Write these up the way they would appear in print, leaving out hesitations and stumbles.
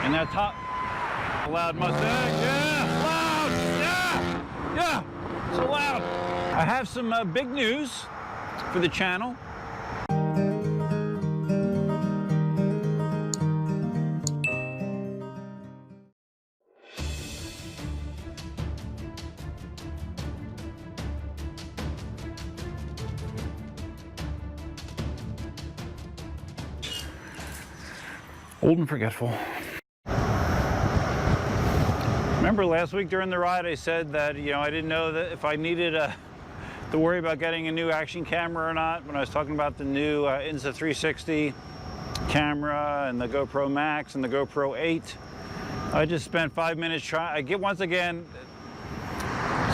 And that top loud Mustang, yeah, loud, yeah, so loud. I have some big news for the channel. Old and forgetful. Remember last week during the ride I said that, you know, I didn't know that if I needed to worry about getting a new action camera or not when I was talking about the new Insta360 camera and the GoPro Max and the GoPro 8. I just spent 5 minutes trying,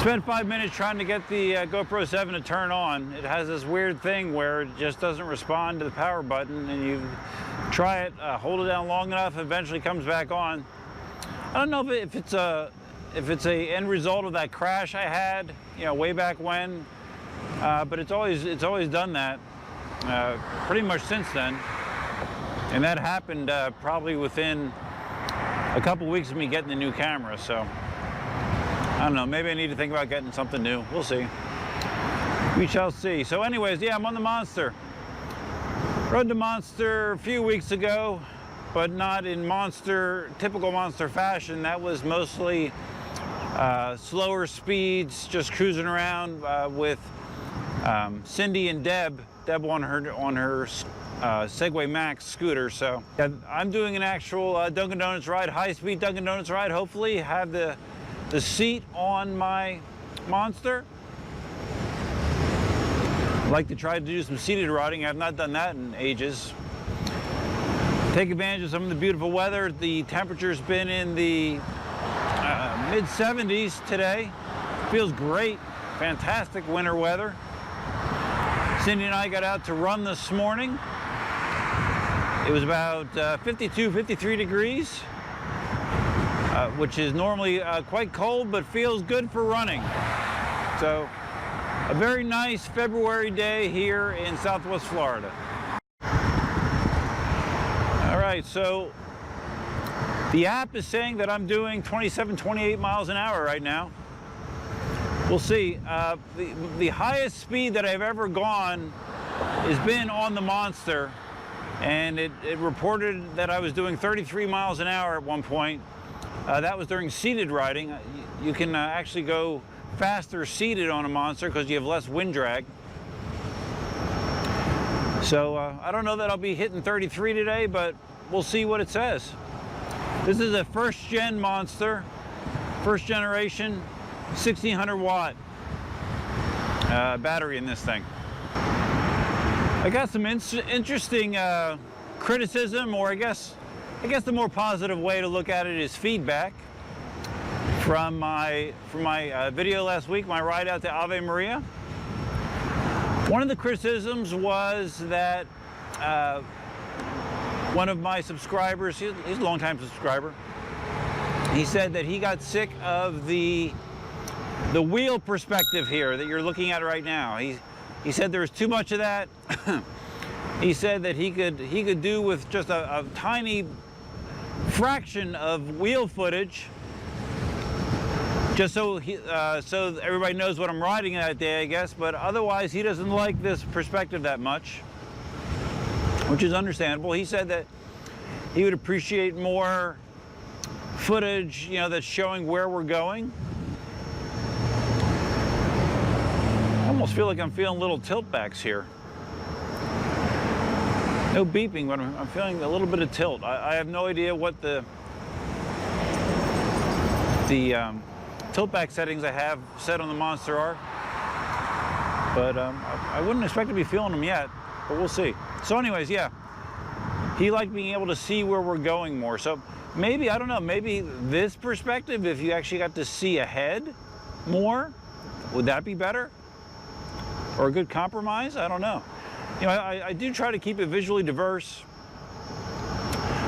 spent 5 minutes trying to get the GoPro 7 to turn on. It has this weird thing where it just doesn't respond to the power button, and you try it, hold it down long enough, eventually comes back on. I don't know if it's a end result of that crash I had, you know, way back when, but it's always done that pretty much since then, and that happened probably within a couple weeks of me getting the new camera. So I don't know, maybe I need to think about getting something new. We'll see. We shall see. So anyways, yeah, I'm on the Monster. Rode the Monster a few weeks ago, but not in typical Monster fashion. That was mostly slower speeds, just cruising around with Cindy and Deb on her Segway Max scooter. So yeah, I'm doing an actual Dunkin' Donuts ride, high-speed Dunkin' Donuts ride. Hopefully have the seat on my Monster. I'd like to try to do some seated riding. I've not done that in ages. Take advantage of some of the beautiful weather. The temperature's been in the mid-70s today. Feels great. Fantastic winter weather. Cindy and I got out to run this morning. It was about 52, 53 degrees, which is normally quite cold, but feels good for running. So, a very nice February day here in Southwest Florida. All right, so the app is saying that I'm doing 27, 28 miles an hour right now. We'll see. The highest speed that I've ever gone has been on the Monster, and it reported that I was doing 33 miles an hour at one point. That was during seated riding. You can actually go faster seated on a Monster because you have less wind drag. So I don't know that I'll be hitting 33 today, but we'll see what it says. This is a first-gen Monster, first generation, 1600 watt battery in this thing. I got some interesting criticism, or I guess the more positive way to look at it is feedback from my video last week, my ride out to Ave Maria. One of the criticisms was that one of my subscribers, he's a longtime subscriber, he said that he got sick of the wheel perspective here that you're looking at right now. He said there's too much of that. He said that he could do with just a tiny fraction of wheel footage, just so so everybody knows what I'm riding that day, I guess. But otherwise, he doesn't like this perspective that much, which is understandable. He said that he would appreciate more footage, you know, that's showing where we're going. I almost feel like I'm feeling little tilt backs here. No beeping, but I'm feeling a little bit of tilt. I have no idea what the tilt back settings I have set on the Monster are, but I wouldn't expect to be feeling them yet, but we'll see. So anyways, yeah, he liked being able to see where we're going more. So maybe, I don't know, maybe this perspective, if you actually got to see ahead more, would that be better? Or a good compromise? I don't know. You know, I do try to keep it visually diverse.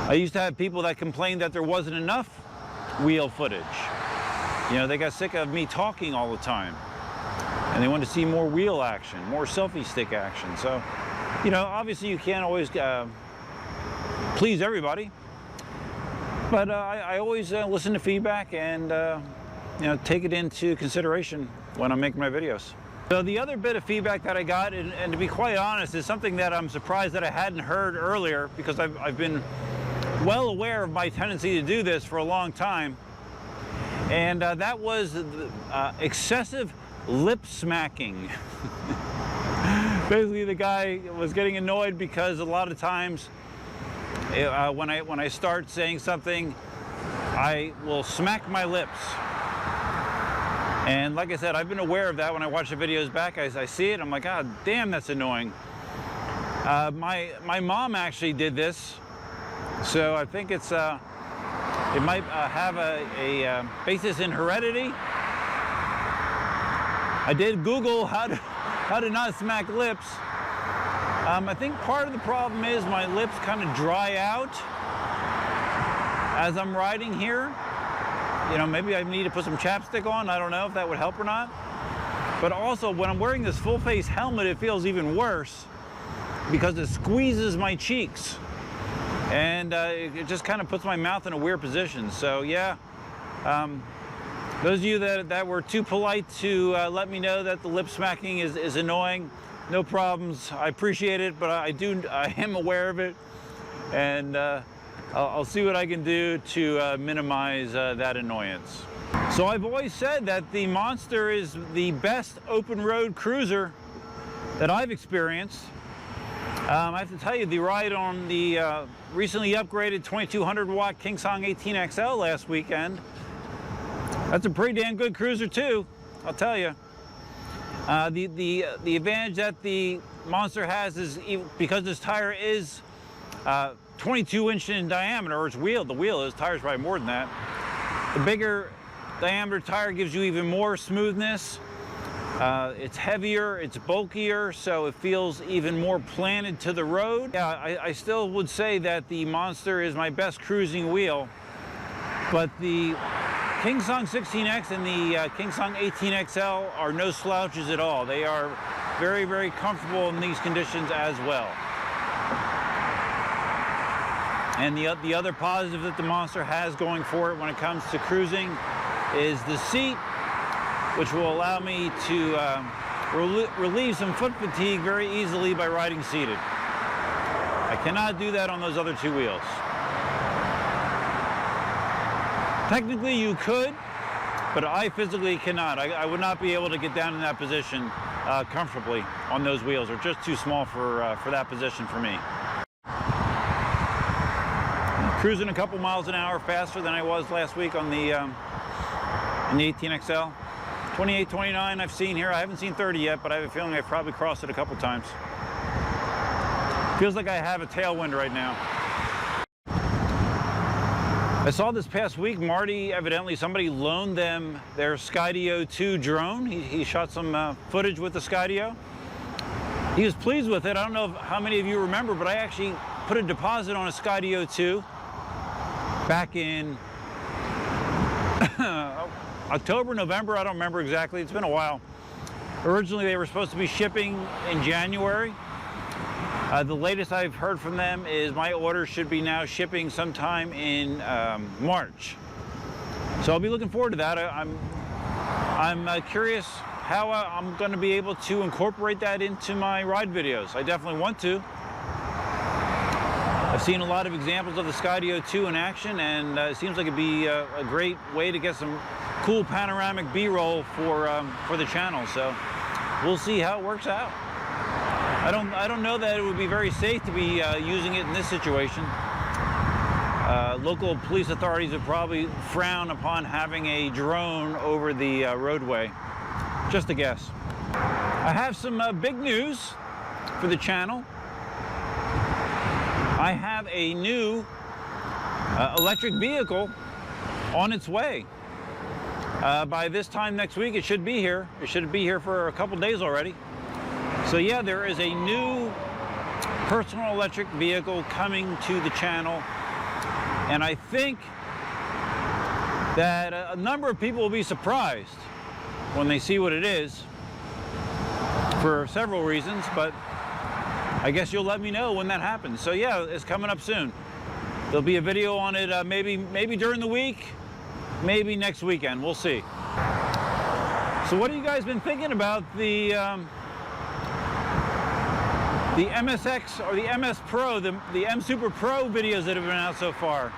I used to have people that complained that there wasn't enough wheel footage. You know, they got sick of me talking all the time, and they wanted to see more wheel action, more selfie stick action. So, you know, obviously you can't always please everybody. But I always listen to feedback and you know, take it into consideration when I'm making my videos. So the other bit of feedback that I got, and to be quite honest, is something that I'm surprised that I hadn't heard earlier, because I've been well aware of my tendency to do this for a long time, and that was excessive lip smacking. Basically, the guy was getting annoyed because a lot of times when I start saying something, I will smack my lips. And like I said, I've been aware of that. When I watch the videos back, I see it, I'm like, God damn, that's annoying. My mom actually did this, so I think it's it might have a basis in heredity. I did Google how to not smack lips. I think part of the problem is my lips kind of dry out as I'm riding here. You know, maybe I need to put some chapstick on. I don't know if that would help or not. But also, when I'm wearing this full face helmet, it feels even worse because it squeezes my cheeks. And it just kind of puts my mouth in a weird position. So yeah, those of you that were too polite to let me know that the lip smacking is annoying, no problems. I appreciate it, but I am aware of it. And I'll see what I can do to minimize that annoyance. So I've always said that the Monster is the best open road cruiser that I've experienced. I have to tell you, the ride on the recently upgraded 2200 watt KingSong 18XL last weekend, that's a pretty damn good cruiser too, I'll tell you. The advantage that the Monster has is because this tire is 22 inch in diameter, or its wheel, the wheel is, tire's probably more than that. The bigger diameter tire gives you even more smoothness. It's heavier, it's bulkier, so it feels even more planted to the road. Yeah, I still would say that the Monster is my best cruising wheel, but the KingSong 16X and the KingSong 18XL are no slouches at all. They are very, very comfortable in these conditions as well. And the other positive that the Monster has going for it when it comes to cruising is the seat, which will allow me to relieve some foot fatigue very easily by riding seated. I cannot do that on those other two wheels. Technically you could, but I physically cannot. I would not be able to get down in that position comfortably on those wheels. They're just too small for that position for me. Cruising a couple miles an hour faster than I was last week on the 18XL. 28, 29 I've seen here. I haven't seen 30 yet, but I have a feeling I've probably crossed it a couple times. Feels like I have a tailwind right now. I saw this past week, Marty, evidently somebody loaned them their Skydio 2 drone. He shot some footage with the Skydio. He was pleased with it. I don't know how many of you remember, but I actually put a deposit on a Skydio 2 back in October, November, I don't remember exactly. It's been a while. Originally, they were supposed to be shipping in January. The latest I've heard from them is my order should be now shipping sometime in March. So I'll be looking forward to that. I'm curious how I'm going to be able to incorporate that into my ride videos. I definitely want to. I've seen a lot of examples of the Skydio 2 in action, and it seems like it'd be a great way to get some cool panoramic B-roll for the channel. So we'll see how it works out. I don't know that it would be very safe to be using it in this situation. Local police authorities would probably frown upon having a drone over the roadway. Just a guess. I have some big news for the channel. I have a new electric vehicle on its way. By this time next week, it should be here. It should be here for a couple days already. So yeah, there is a new personal electric vehicle coming to the channel. And I think that a number of people will be surprised when they see what it is, for several reasons, but I guess you'll let me know when that happens. So yeah, it's coming up soon. There'll be a video on it maybe during the week, maybe next weekend. We'll see. So what have you guys been thinking about the MSX or the MS Pro, the M Super Pro videos that have been out so far?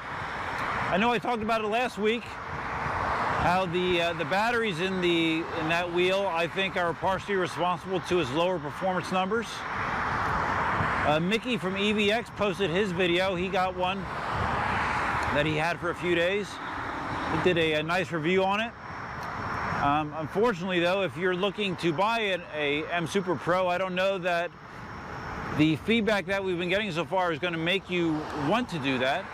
I know I talked about it last week, how the batteries in that wheel, I think, are partially responsible to its lower performance numbers. Mickey from EVX posted his video. He got one that he had for a few days. He did a nice review on it. Unfortunately, though, if you're looking to buy a M Super Pro, I don't know that the feedback that we've been getting so far is going to make you want to do that.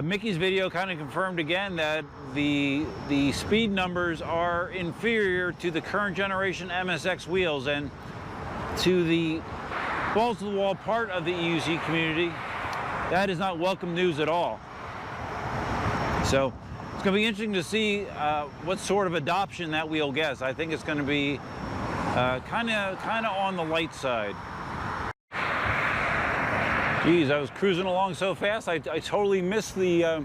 Mickey's video kind of confirmed again that the speed numbers are inferior to the current generation MSX wheels, and to the balls to the wall part of the EUC community, that is not welcome news at all. So it's going to be interesting to see what sort of adoption that wheel gets. I think it's going to be kind of on the light side. Geez, I was cruising along so fast, I totally missed the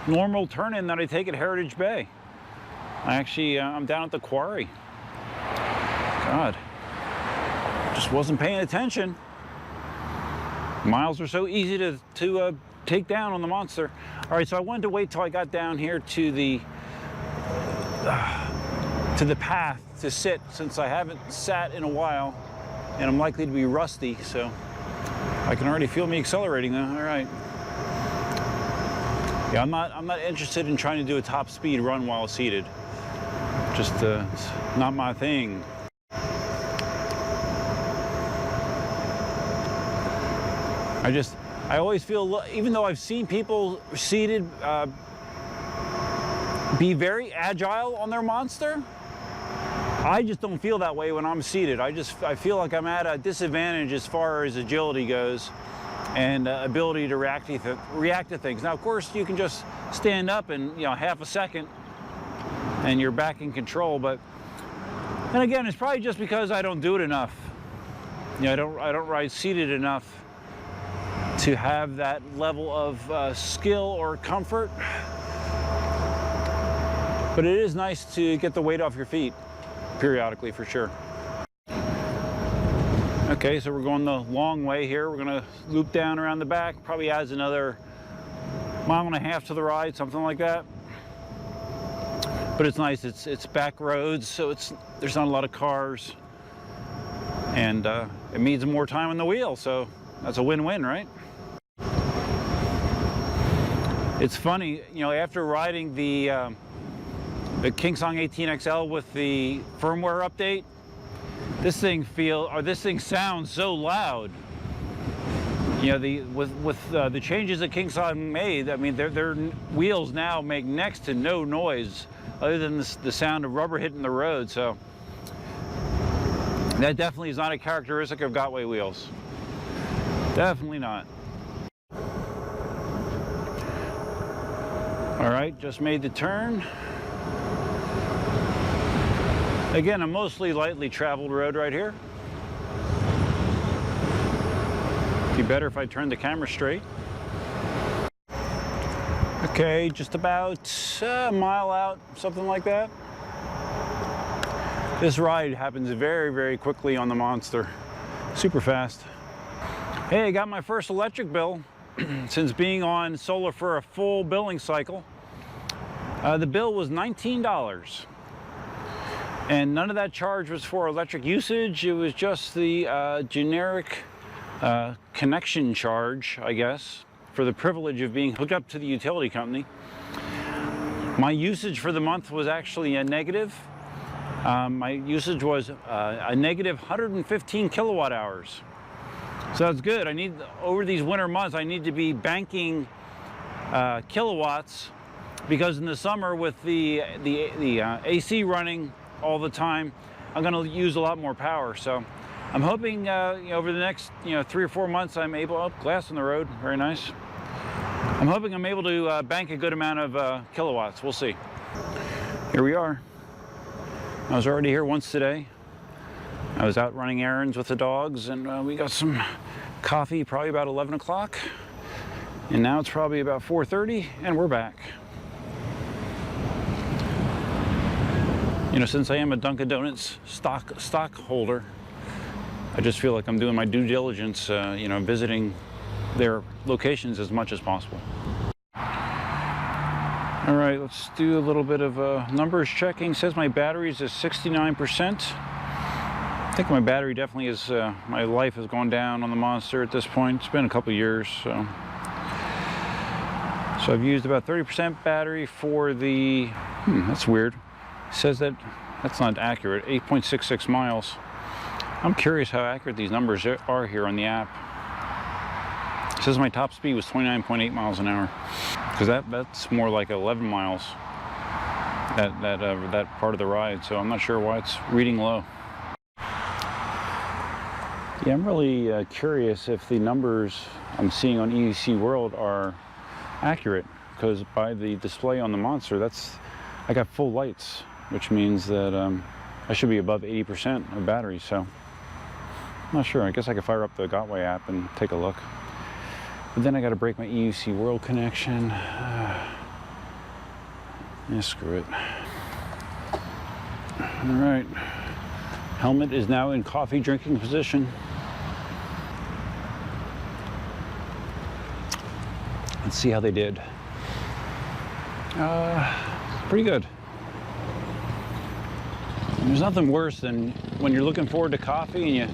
normal turn-in that I take at Heritage Bay. I'm down at the quarry. God, just wasn't paying attention. Miles are so easy to take down on the Monster. All right, so I wanted to wait till I got down here to the path to sit, since I haven't sat in a while, and I'm likely to be rusty, so I can already feel me accelerating though. All right. Yeah, I'm not interested in trying to do a top speed run while seated. Just it's not my thing. I always feel, even though I've seen people seated be very agile on their Monster, I just don't feel that way when I'm seated. I feel like I'm at a disadvantage as far as agility goes and ability to react to things. Now, of course, you can just stand up in half a second and you're back in control. But then again, it's probably just because I don't do it enough. I don't ride seated enough to have that level of skill or comfort. But it is nice to get the weight off your feet periodically, for sure. Okay, so we're going the long way here. We're gonna loop down around the back, probably adds another 1.5 miles to the ride, something like that. But it's nice, it's back roads, so there's not a lot of cars, and it means more time on the wheel, so that's a win-win, right? It's funny, after riding the KingSong 18XL with the firmware update, this thing sounds so loud. With the changes that KingSong made, I mean, their wheels now make next to no noise other than the sound of rubber hitting the road. So that definitely is not a characteristic of Gotway wheels. Definitely not. All right, just made the turn. Again, a mostly lightly traveled road right here. Be better if I turned the camera straight. Okay, just about a mile out, something like that. This ride happens very, very quickly on the Monster. Super fast. Hey, I got my first electric bill since being on solar for a full billing cycle. The bill was $19. And none of that charge was for electric usage. It was just the generic connection charge, I guess, for the privilege of being hooked up to the utility company. My usage for the month was actually a negative. My usage was a negative 115 kilowatt hours. So that's good. Over these winter months, I need to be banking kilowatts, because in the summer with the AC running all the time, I'm going to use a lot more power. So I'm hoping over the next 3 or 4 months I'm able, glass on the road, very nice. I'm hoping I'm able to bank a good amount of kilowatts. We'll see. Here we are. I was already here once today. I was out running errands with the dogs, and we got some Coffee probably about 11 o'clock. And now it's probably about 4:30 and we're back. You know, since I am a Dunkin' Donuts stockholder, I just feel like I'm doing my due diligence, you know, visiting their locations as much as possible. All right, let's do a little bit of numbers checking. It says my batteries is 69%. I think my battery definitely is, my life has gone down on the Monster at this point. It's been a couple years, so I've used about 30% battery for the, that's weird. It says that that's not accurate, 8.66 miles. I'm curious how accurate these numbers are here on the app. It says my top speed was 29.8 miles an hour, because that's more like 11 miles, that part of the ride, so I'm not sure why it's reading low. Yeah, I'm really curious if the numbers I'm seeing on EUC World are accurate, because by the display on the Monster, I got full lights, which means that I should be above 80% of battery, so I'm not sure. I guess I could fire up the Gotway app and take a look. But then I got to break my EUC World connection. Yeah, screw it. All right. Helmet is now in coffee drinking position. Let's see how they did. Pretty good. And there's nothing worse than when you're looking forward to coffee and you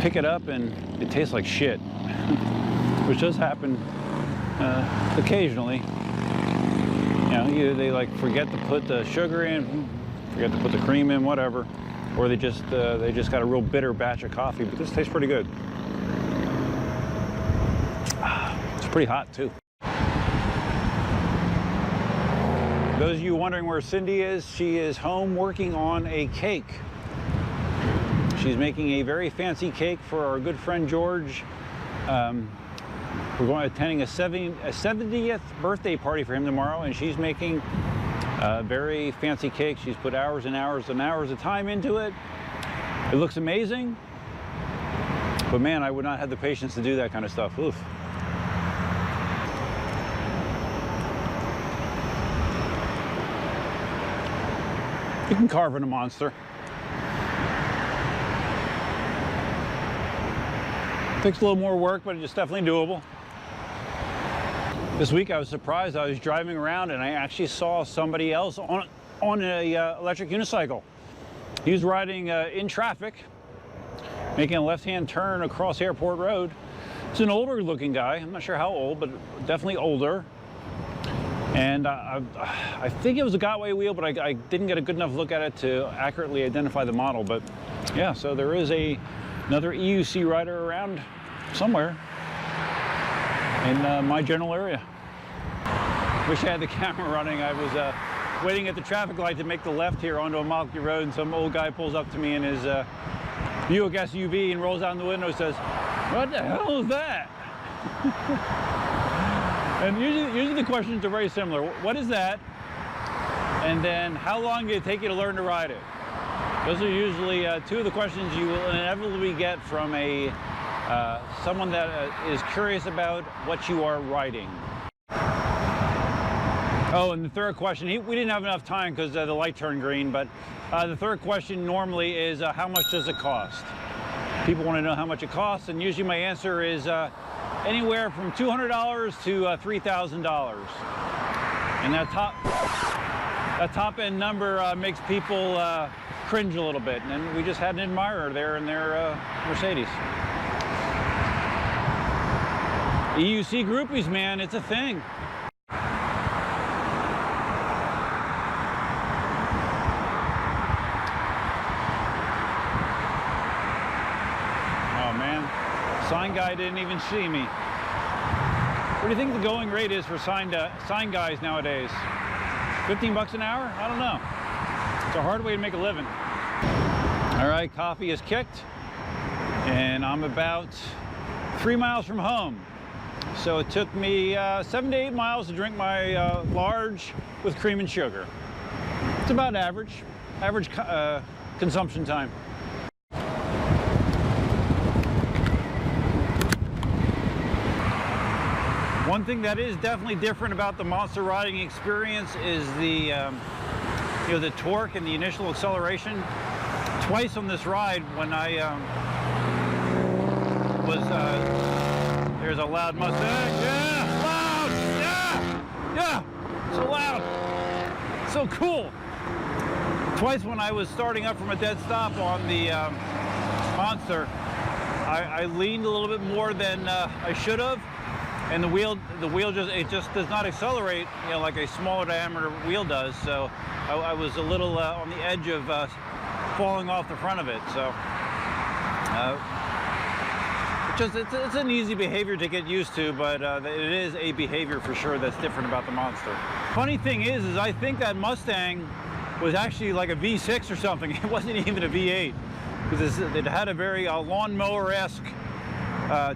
pick it up and it tastes like shit, which does happen occasionally. You know, either they like forget to put the sugar in, forget to put the cream in, whatever, or they just got a real bitter batch of coffee. But this tastes pretty good. It's pretty hot too. Those of you wondering where Cindy is, she is home working on a cake. She's making a very fancy cake for our good friend George. We're attending a 70th birthday party for him tomorrow, and she's making a very fancy cake. She's put hours and hours and hours of time into it. It looks amazing, but man, I would not have the patience to do that kind of stuff. Oof. You can carve in a Monster. Takes a little more work, but it's definitely doable. This week I was surprised. I was driving around and I actually saw somebody else on a electric unicycle. He was riding in traffic, making a left-hand turn across Airport Road. It's an older looking guy. I'm not sure how old, but definitely older. And I think it was a Gotway wheel, but I didn't get a good enough look at it to accurately identify the model. But yeah, so there is another EUC rider around somewhere in my general area. Wish I had the camera running. I was waiting at the traffic light to make the left here onto Amalfi Road, and some old guy pulls up to me in his Buick SUV and rolls down the window and says, "What the hell is that?" And usually the questions are very similar. What is that? And then how long did it take you to learn to ride it? Those are usually two of the questions you will inevitably get from someone that is curious about what you are riding. Oh, and the third question, we didn't have enough time because the light turned green, but the third question normally is how much does it cost? People want to know how much it costs, and usually my answer is anywhere from $200 to $3,000. And that top end number makes people cringe a little bit. And we just had an admirer there in their Mercedes. EUC groupies, man, it's a thing. Sign guy didn't even see me. What do you think the going rate is for sign guys nowadays? 15 bucks an hour? I don't know. It's a hard way to make a living. All right, coffee is kicked, and I'm about 3 miles from home. So it took me 7 to 8 miles to drink my large with cream and sugar. It's about average consumption time. One thing that is definitely different about the Monster riding experience is the the torque and the initial acceleration. Twice on this ride, when I there's a loud Mustang, yeah, loud, yeah, so loud, so cool. Twice when I was starting up from a dead stop on the Monster, I leaned a little bit more than I should have, and the wheel just does not accelerate, like a smaller diameter wheel does. So I was a little on the edge of falling off the front of it. So it's an easy behavior to get used to, but it is a behavior for sure that's different about the Monster. Funny thing is I think that Mustang was actually like a V6 or something. It wasn't even a V8, because it had a very lawnmower-esque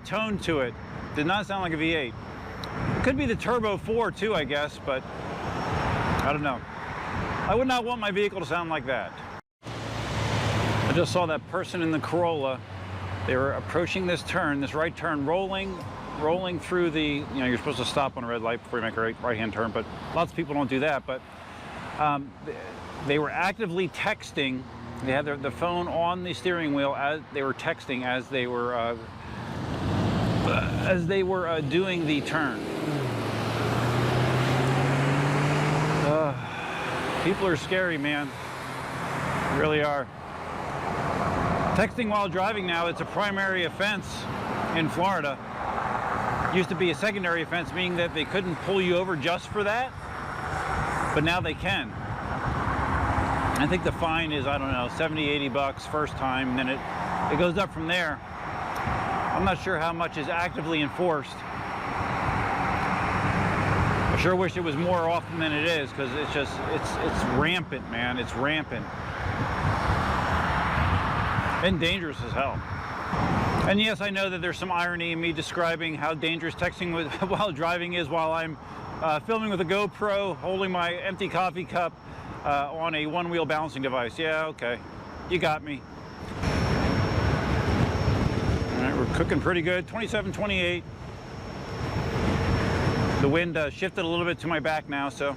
tone to it. Did not sound like a V8. Could be the Turbo 4 too, I guess, but I don't know. I would not want my vehicle to sound like that. I just saw that person in the Corolla. They were approaching this turn, this right turn, rolling through the, you're supposed to stop on a red light before you make a right-hand turn, but lots of people don't do that. But they were actively texting. They had the phone on the steering wheel as they were texting as they were doing the turn. People are scary, man. They really are. Texting while driving now, it's a primary offense in Florida. Used to be a secondary offense, meaning that they couldn't pull you over just for that, but now they can. I think the fine is, I don't know, 70, 80 bucks first time, and then it goes up from there. I'm not sure how much is actively enforced. I sure wish it was more often than it is, because it's rampant, man. It's rampant. And dangerous as hell. And yes, I know that there's some irony in me describing how dangerous texting while driving is, while I'm filming with a GoPro, holding my empty coffee cup on a one-wheel balancing device. Yeah, okay. You got me. All right, we're cooking pretty good. 27, 28. The wind shifted a little bit to my back now, so.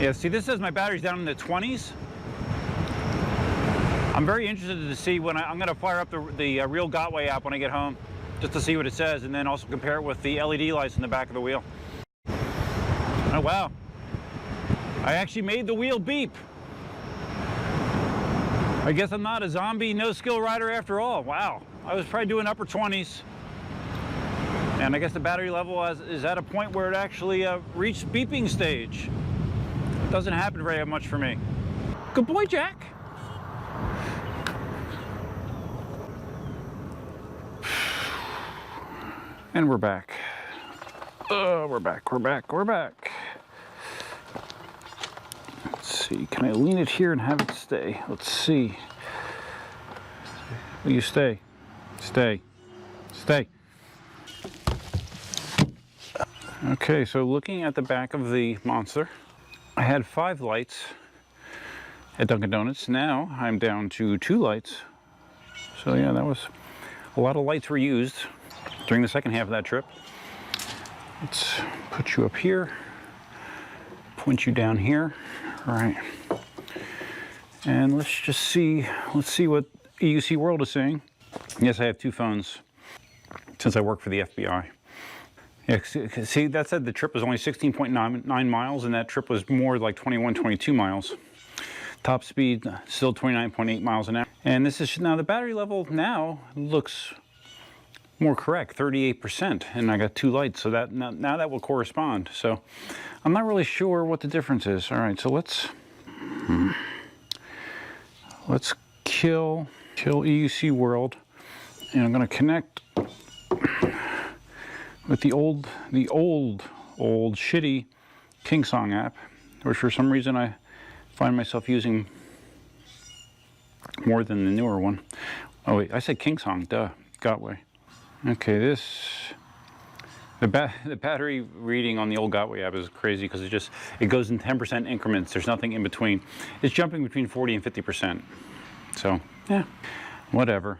Yeah, see, this says my battery's down in the 20s. I'm very interested to see when I'm going to fire up the real Gotway app when I get home, just to see what it says, and then also compare it with the LED lights in the back of the wheel. Oh, wow. I actually made the wheel beep. I guess I'm not a zombie, no-skill rider after all. Wow. I was probably doing upper 20s. And I guess the battery level is at a point where it actually reached beeping stage. It doesn't happen very much for me. Good boy, Jack. And we're back. We're back. Let's see, can I lean it here and have it stay? Let's see. Will you stay? Stay. Okay, so looking at the back of the Monster, I had 5 lights at Dunkin' Donuts. Now I'm down to 2 lights. So yeah, that was a lot of lights were used during the second half of that trip. Let's put you up here, point you down here. All right. And let's see what EUC World is saying. Yes, I have 2 phones since I work for the FBI. Yeah, see, that said the trip was only 16.9 miles, and that trip was more like 21, 22 miles. Top speed, still 29.8 miles an hour. And this is, now the battery level now looks more correct, 38%, and I got 2 lights, so that now that will correspond. So I'm not really sure what the difference is. All right, so let's kill EUC World, and I'm going to connect with the old shitty KingSong app, which for some reason I find myself using more than the newer one. Oh wait, I said KingSong, duh, Gotway. Okay, the battery reading on the old Gotway app is crazy because it goes in 10% increments. There's nothing in between. It's jumping between 40 and 50%. So yeah, whatever.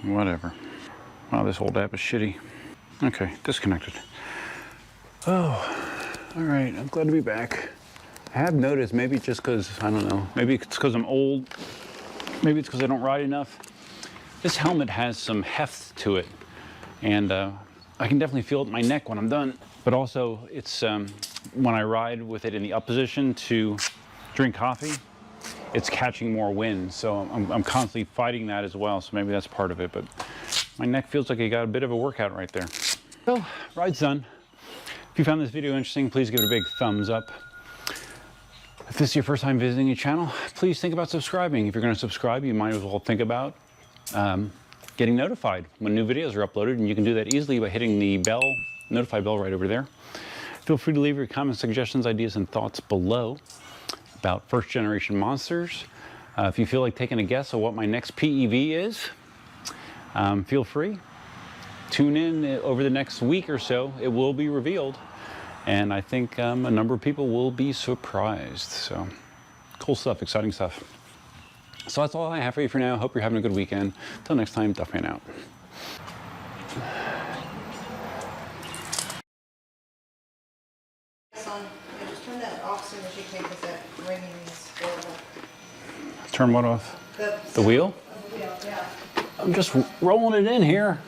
Wow, this old app is shitty. Okay, disconnected. Oh, all right, I'm glad to be back. I have noticed, maybe just because, I don't know, maybe it's because I'm old, maybe it's because I don't ride enough. This helmet has some heft to it, and I can definitely feel it in my neck when I'm done. But also, it's when I ride with it in the up position to drink coffee, it's catching more wind, so I'm constantly fighting that as well, so maybe that's part of it, but my neck feels like I got a bit of a workout right there. So, ride's done. If you found this video interesting, please give it a big thumbs up. If this is your first time visiting the channel, please think about subscribing. If you're going to subscribe, you might as well think about getting notified when new videos are uploaded, and you can do that easily by hitting the bell, notify bell right over there. Feel free to leave your comments, suggestions, ideas, and thoughts below about first generation monsters. If you feel like taking a guess of what my next PEV is, feel free. Tune in over the next week or so. It will be revealed, and I think a number of people will be surprised. So cool stuff, exciting stuff. So that's all I have for you for now. Hope you're having a good weekend. Until next time, Duffman out. Just turn that off soon as you take because that ringing is horrible. Turn what off? The wheel? The wheel, yeah. I'm just rolling it in here.